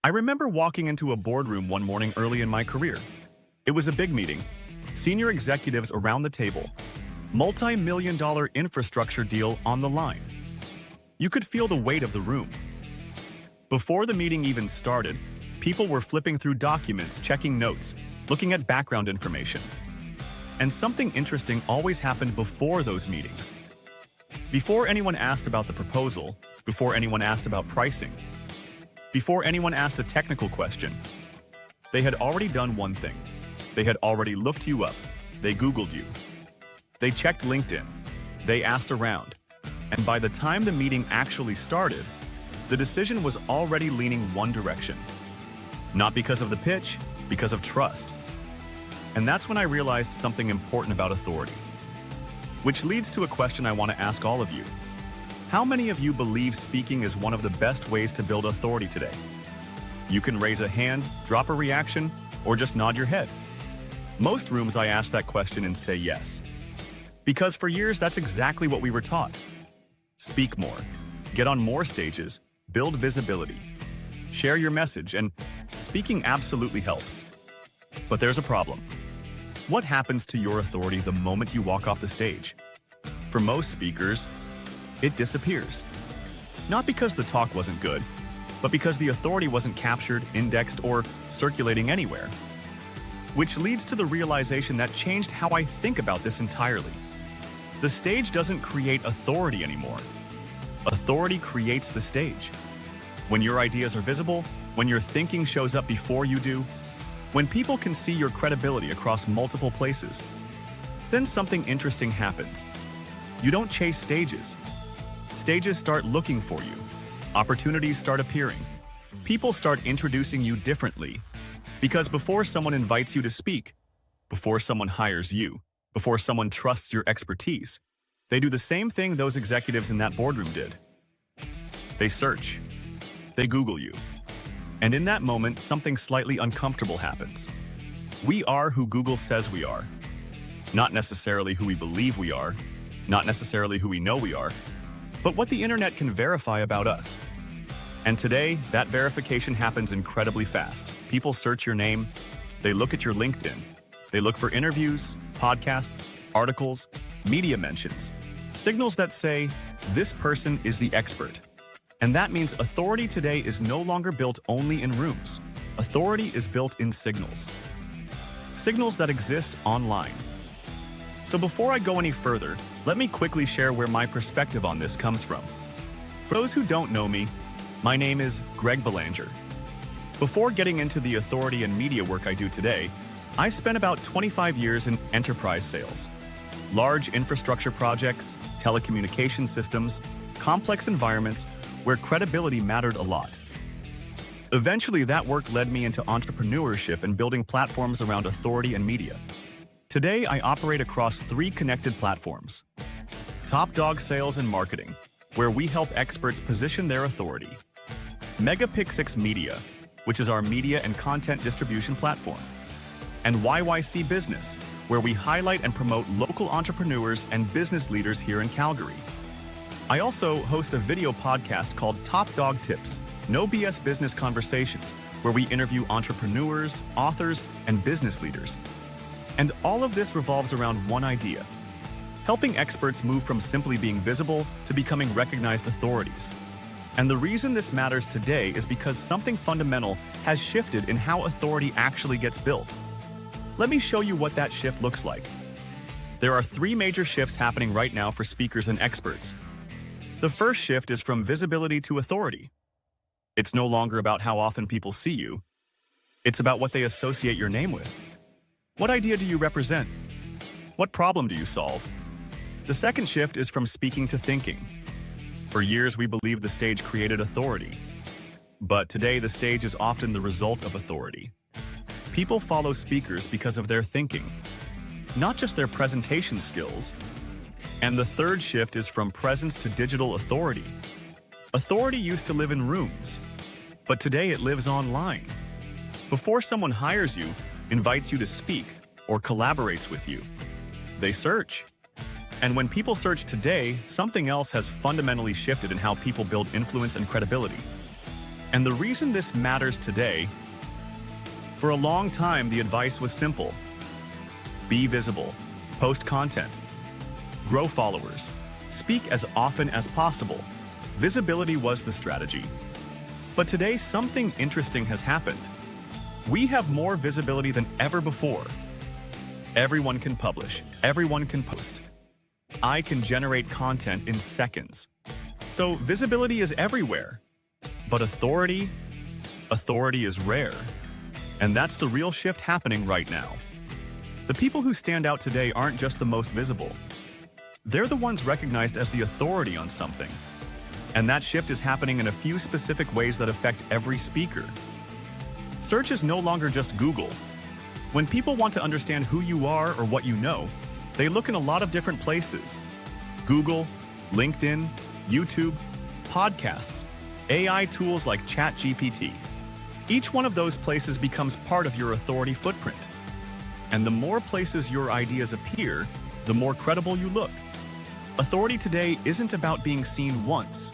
I remember walking into a boardroom one morning early in my career. It was a big meeting, senior executives around the table, multi-million-dollar infrastructure deal on the line. You could feel the weight of the room. Before the meeting even started, people were flipping through documents, checking notes, looking at background information. And something interesting always happened before those meetings. Before anyone asked about the proposal, before anyone asked about pricing, before anyone asked a technical question, they had already done one thing. They had already looked you up. They Googled you. They checked LinkedIn. They asked around. And by the time the meeting actually started, the decision was already leaning one direction. Not because of the pitch, because of trust. And that's when I realized something important about authority. Which leads to a question I want to ask all of you. How many of you believe speaking is one of the best ways to build authority today? You can raise a hand, drop a reaction, or just nod your head. Most rooms I ask that question and say yes. Because for years, that's exactly what we were taught. Speak more, get on more stages, build visibility, share your message, and speaking absolutely helps. But there's a problem. What happens to your authority the moment you walk off the stage? For most speakers, it disappears. Not because the talk wasn't good, but because the authority wasn't captured, indexed, or circulating anywhere. Which leads to the realization that changed how I think about this entirely. The stage doesn't create authority anymore. Authority creates the stage. When your ideas are visible, when your thinking shows up before you do, when people can see your credibility across multiple places, then something interesting happens. You don't chase stages. Stages start looking for you. Opportunities start appearing. People start introducing you differently. Because before someone invites you to speak, before someone hires you, before someone trusts your expertise, they do the same thing those executives in that boardroom did. They search. They Google you. And in that moment, something slightly uncomfortable happens. We are who Google says we are. Not necessarily who we believe we are, not necessarily who we know we are, but what the internet can verify about us. And today, that verification happens incredibly fast. People search your name, they look at your LinkedIn, they look for interviews, podcasts, articles, media mentions, signals that say, this person is the expert. And that means authority today is no longer built only in rooms. Authority is built in signals. Signals that exist online. So before I go any further, let me quickly share where my perspective on this comes from. For those who don't know me, my name is Greg Belanger. Before getting into the authority and media work I do today, I spent about 25 years in enterprise sales. Large infrastructure projects, telecommunication systems, complex environments where credibility mattered a lot. Eventually, that work led me into entrepreneurship and building platforms around authority and media. Today, I operate across 3 connected platforms. Top Dog Sales and Marketing, where we help experts position their authority. MegaPixx Media, which is our media and content distribution platform. And YYC Business, where we highlight and promote local entrepreneurs and business leaders here in Calgary. I also host a video podcast called Top Dog Tips, No BS Business Conversations, where we interview entrepreneurs, authors, and business leaders. And all of this revolves around one idea: helping experts move from simply being visible to becoming recognized authorities. And the reason this matters today is because something fundamental has shifted in how authority actually gets built. Let me show you what that shift looks like. There are 3 major shifts happening right now for speakers and experts. The first shift is from visibility to authority. It's no longer about how often people see you. It's about what they associate your name with. What idea do you represent? What problem do you solve? The second shift is from speaking to thinking. For years, we believed the stage created authority. But today, the stage is often the result of authority. People follow speakers because of their thinking, not just their presentation skills. And the third shift is from presence to digital authority. Authority used to live in rooms, but today it lives online. Before someone hires you, invites you to speak, or collaborates with you, they search. And when people search today, something else has fundamentally shifted in how people build influence and credibility. And the reason this matters today, for a long time the advice was simple. Be visible, post content, grow followers, speak as often as possible. Visibility was the strategy. But today something interesting has happened. We have more visibility than ever before. Everyone can publish, everyone can post. I can generate content in seconds. So visibility is everywhere. But authority is rare. And that's the real shift happening right now. The people who stand out today aren't just the most visible. They're the ones recognized as the authority on something. And that shift is happening in a few specific ways that affect every speaker. Search is no longer just Google. When people want to understand who you are or what you know, they look in a lot of different places. Google, LinkedIn, YouTube, podcasts, AI tools like ChatGPT. Each one of those places becomes part of your authority footprint. And the more places your ideas appear, the more credible you look. Authority today isn't about being seen once.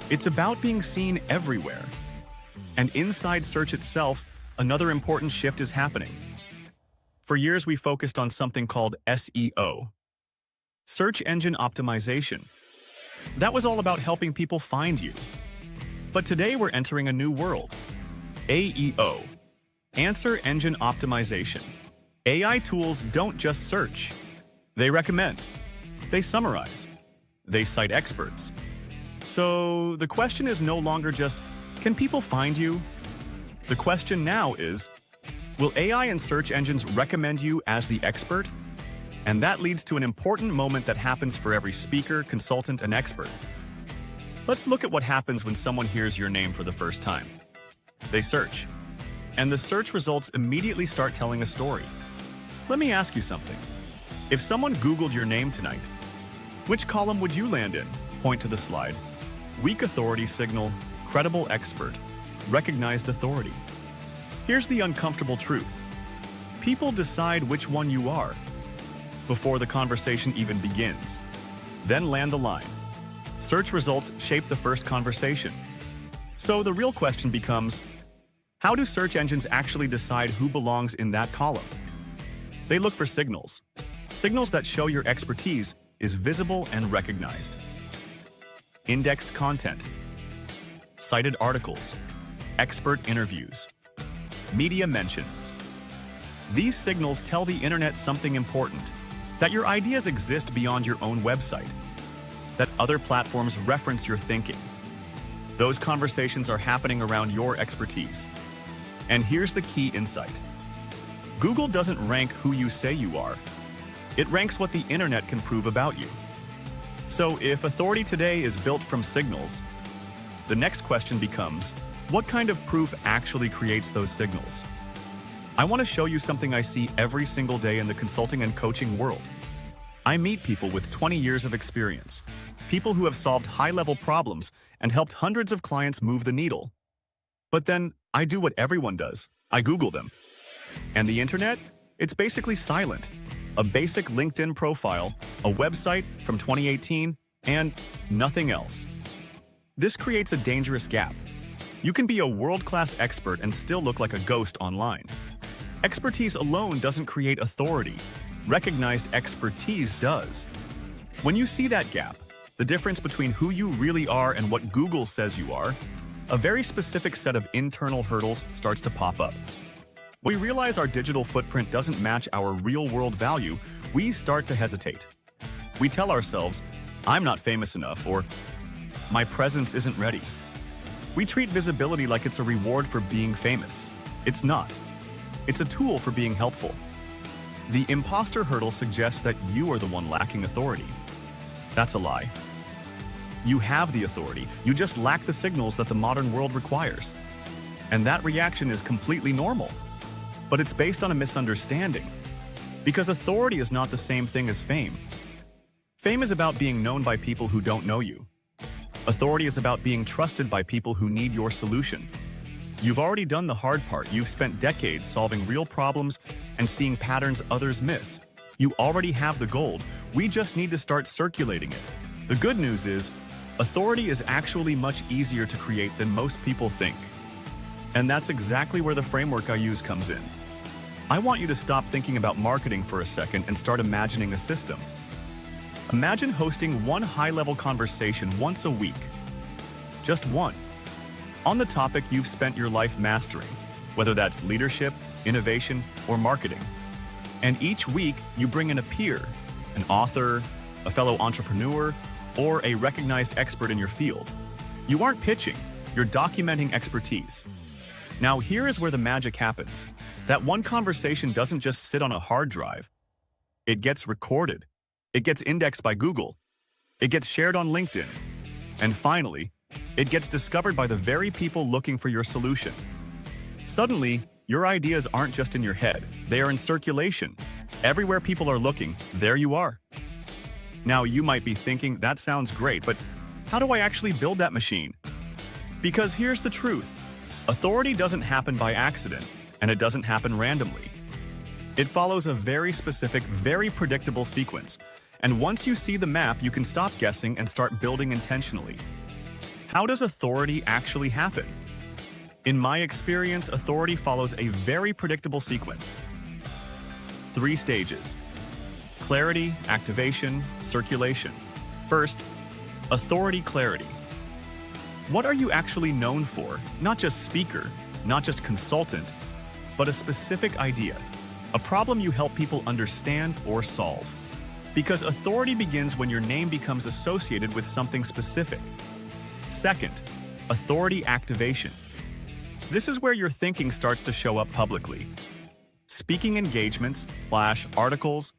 It's about being seen everywhere. And inside search itself, another important shift is happening. For years, we focused on something called SEO, search engine optimization. That was all about helping people find you. But today, we're entering a new world. AEO, answer engine optimization. AI tools don't just search. They recommend. They summarize. They cite experts. So the question is no longer just, can people find you? The question now is, will AI and search engines recommend you as the expert? And that leads to an important moment that happens for every speaker, consultant, and expert. Let's look at what happens when someone hears your name for the first time. They search, and the search results immediately start telling a story. Let me ask you something. If someone Googled your name tonight, which column would you land in? Point to the slide. Weak authority signal, credible expert, recognized authority. Here's the uncomfortable truth. People decide which one you are before the conversation even begins. Then land the line. Search results shape the first conversation. So the real question becomes, how do search engines actually decide who belongs in that column? They look for signals. Signals that show your expertise is visible and recognized. Indexed content, cited articles, expert interviews, media mentions. These signals tell the internet something important, that your ideas exist beyond your own website, that other platforms reference your thinking. Those conversations are happening around your expertise. And here's the key insight. Google doesn't rank who you say you are. It ranks what the internet can prove about you. So if authority today is built from signals, the next question becomes, what kind of proof actually creates those signals? I want to show you something I see every single day in the consulting and coaching world. I meet people with 20 years of experience, people who have solved high-level problems and helped hundreds of clients move the needle. But then I do what everyone does. I Google them. And the internet? It's basically silent. A basic LinkedIn profile, a website from 2018, and nothing else. This creates a dangerous gap. You can be a world-class expert and still look like a ghost online. Expertise alone doesn't create authority. Recognized expertise does. When you see that gap, the difference between who you really are and what Google says you are, a very specific set of internal hurdles starts to pop up. When we realize our digital footprint doesn't match our real-world value, we start to hesitate. We tell ourselves, I'm not famous enough, or my presence isn't ready. We treat visibility like it's a reward for being famous. It's not. It's a tool for being helpful. The imposter hurdle suggests that you are the one lacking authority. That's a lie. You have the authority, you just lack the signals that the modern world requires. And that reaction is completely normal. But it's based on a misunderstanding. Because authority is not the same thing as fame. Fame is about being known by people who don't know you. Authority is about being trusted by people who need your solution. You've already done the hard part. You've spent decades solving real problems and seeing patterns others miss. You already have the gold. We just need to start circulating it. The good news is, Authority is actually much easier to create than most people think. And that's exactly where the framework I use comes in. I want you to stop thinking about marketing for a second and start imagining a system. Imagine hosting one high-level conversation once a week. Just one. On the topic you've spent your life mastering, whether that's leadership, innovation, or marketing. And each week, you bring in a peer, an author, a fellow entrepreneur, or a recognized expert in your field. You aren't pitching, you're documenting expertise. Now, here is where the magic happens. That one conversation doesn't just sit on a hard drive. It gets recorded. It gets indexed by Google. It gets shared on LinkedIn. And finally, it gets discovered by the very people looking for your solution. Suddenly, your ideas aren't just in your head, they are in circulation. Everywhere people are looking, there you are. Now, you might be thinking, that sounds great, but how do I actually build that machine? Because here's the truth. Authority doesn't happen by accident, and it doesn't happen randomly. It follows a very specific, very predictable sequence. And once you see the map, you can stop guessing and start building intentionally. How does authority actually happen? In my experience, authority follows a very predictable sequence. 3 stages: clarity, activation, circulation. First, authority clarity. What are you actually known for? Not just speaker, not just consultant, but a specific idea, a problem you help people understand or solve. Because authority begins when your name becomes associated with something specific. Second, authority activation. This is where your thinking starts to show up publicly. Speaking engagements, articles,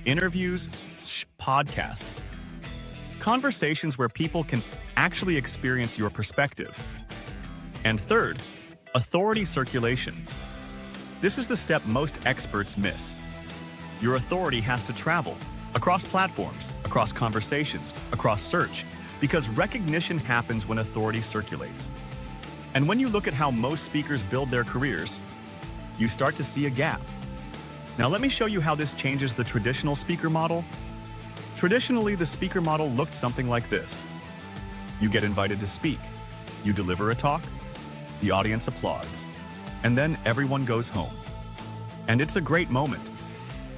interviews, podcasts. Conversations where people can actually experience your perspective. And third, authority circulation. This is the step most experts miss. Your authority has to travel across platforms, across conversations, across search, because recognition happens when authority circulates. And when you look at how most speakers build their careers, you start to see a gap. Now let me show you how this changes the traditional speaker model. Traditionally, the speaker model looked something like this. You get invited to speak. You deliver a talk. The audience applauds. And then everyone goes home. And it's a great moment.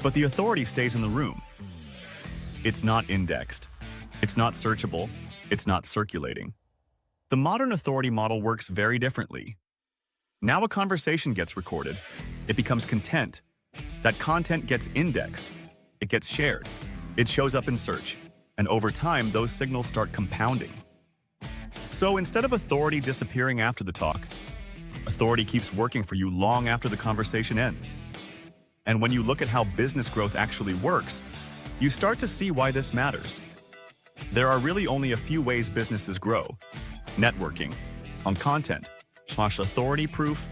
But the authority stays in the room. It's not indexed. It's not searchable. It's not circulating. The modern authority model works very differently. Now a conversation gets recorded. It becomes content. That content gets indexed. It gets shared. It shows up in search. And over time, those signals start compounding. So instead of authority disappearing after the talk, authority keeps working for you long after the conversation ends. And when you look at how business growth actually works, you start to see why this matters. There are really only a few ways businesses grow: networking, on content, /authority proof,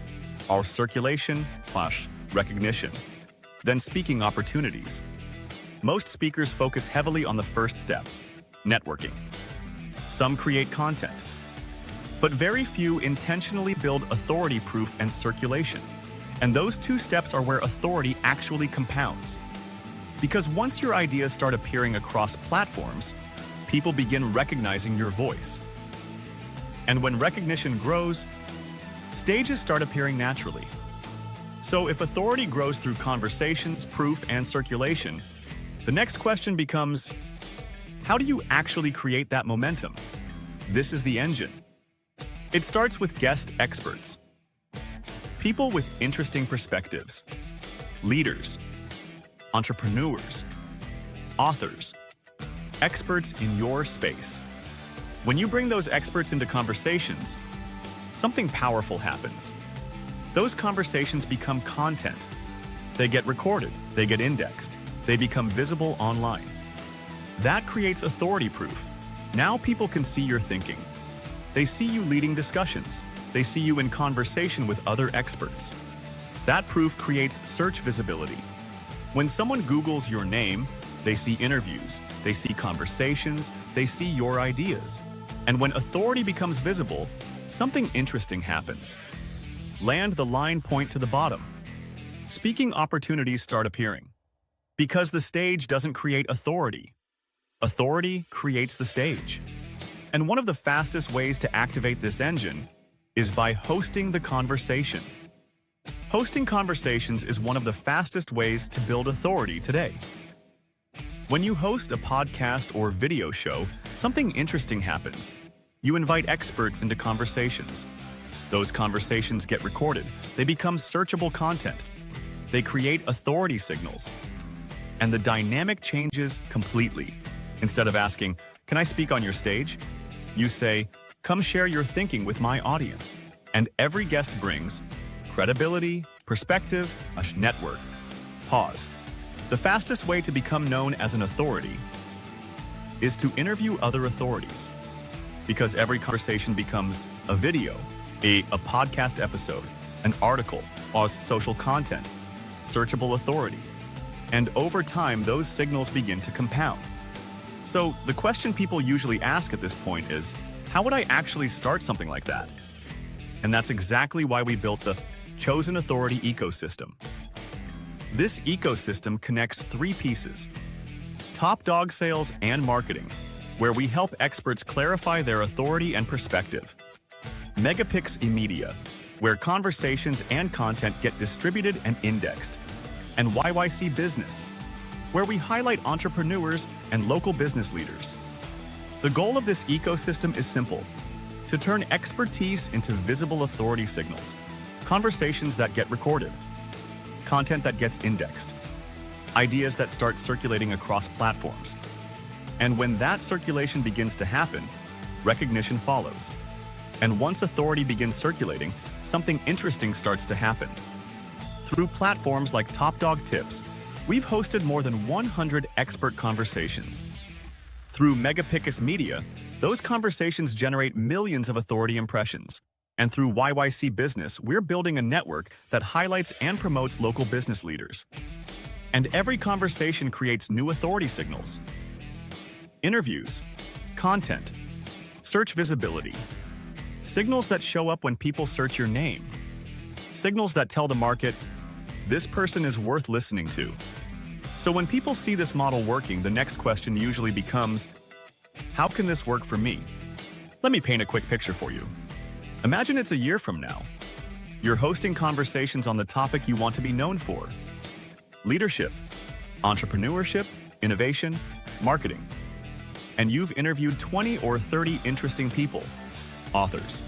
or circulation, /recognition, then speaking opportunities. Most speakers focus heavily on the first step, networking. Some create content, but very few intentionally build authority proof and circulation. And those 2 steps are where authority actually compounds. Because once your ideas start appearing across platforms, people begin recognizing your voice. And when recognition grows, stages start appearing naturally. So if authority grows through conversations, proof, and circulation, the next question becomes, how do you actually create that momentum? This is the engine. It starts with guest experts. People with interesting perspectives. Leaders. Entrepreneurs. Authors. Experts in your space. When you bring those experts into conversations, something powerful happens. Those conversations become content. They get recorded, they get indexed, they become visible online. That creates authority proof. Now people can see your thinking. They see you leading discussions. They see you in conversation with other experts. That proof creates search visibility. When someone Googles your name, they see interviews, they see conversations, they see your ideas. And when authority becomes visible, something interesting happens. Land the line point to the bottom. Speaking opportunities start appearing. Because the stage doesn't create authority. Authority creates the stage. And one of the fastest ways to activate this engine is by hosting the conversation. Hosting conversations is one of the fastest ways to build authority today. When you host a podcast or video show, something interesting happens. You invite experts into conversations. Those conversations get recorded. They become searchable content. They create authority signals. And the dynamic changes completely. Instead of asking, "Can I speak on your stage?" you say, "Come share your thinking with my audience." And every guest brings credibility, perspective, a network. Pause. The fastest way to become known as an authority is to interview other authorities. Because every conversation becomes a video, a podcast episode, an article, or social content, searchable authority. And over time, those signals begin to compound. So the question people usually ask at this point is, how would I actually start something like that? And that's exactly why we built the Chosen Authority ecosystem. This ecosystem connects three pieces: top dog sales and marketing, where we help experts clarify their authority and perspective; MegaPixx media, where conversations and content get distributed and indexed; and YYC business, where we highlight entrepreneurs and local business leaders. The goal of this ecosystem is simple: to turn expertise into visible authority signals, conversations that get recorded, content that gets indexed, ideas that start circulating across platforms. And when that circulation begins to happen, recognition follows. And once authority begins circulating, something interesting starts to happen. Through platforms like Top Dog Tips, we've hosted more than 100 expert conversations. Through MegaPixx media, those conversations generate millions of authority impressions. And through YYC Business, we're building a network that highlights and promotes local business leaders. And every conversation creates new authority signals. Interviews, content, search visibility, signals that show up when people search your name, signals that tell the market, this person is worth listening to. So when people see this model working, the next question usually becomes, how can this work for me? Let me paint a quick picture for you. Imagine it's a year from now. You're hosting conversations on the topic you want to be known for: leadership, entrepreneurship, innovation, marketing. And you've interviewed 20 or 30 interesting people, authors,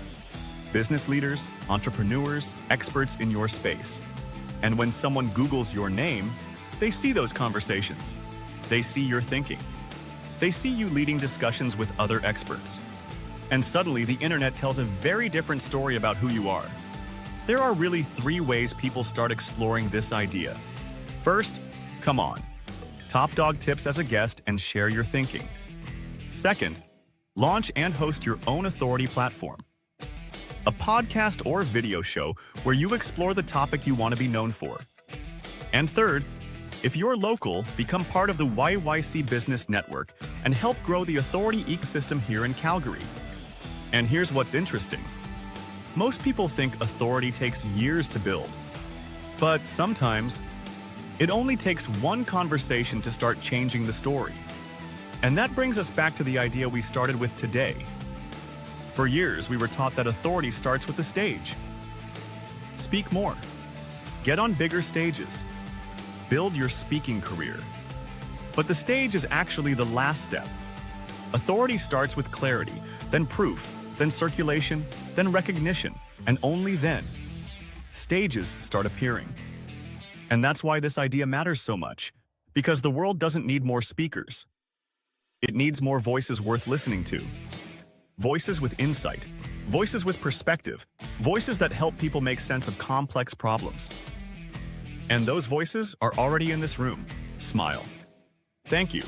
business leaders, entrepreneurs, experts in your space. And when someone Googles your name, they see those conversations. They see your thinking. They see you leading discussions with other experts. And suddenly, the internet tells a very different story about who you are. There are really three ways people start exploring this idea. First, come on. Top Dog Tips as a guest and share your thinking. Second, launch and host your own authority platform. A podcast or video show where you explore the topic you want to be known for. And third, if you're local, become part of the YYC Business Network and help grow the authority ecosystem here in Calgary. And here's what's interesting. Most people think authority takes years to build. But sometimes, it only takes one conversation to start changing the story. And that brings us back to the idea we started with today. For years, we were taught that authority starts with the stage. Speak more. Get on bigger stages. Build your speaking career. But the stage is actually the last step. Authority starts with clarity, then proof, then circulation, then recognition, and only then, stages start appearing. And that's why this idea matters so much, because the world doesn't need more speakers. It needs more voices worth listening to. Voices with insight, voices with perspective, voices that help people make sense of complex problems. And those voices are already in this room. Smile. Thank you.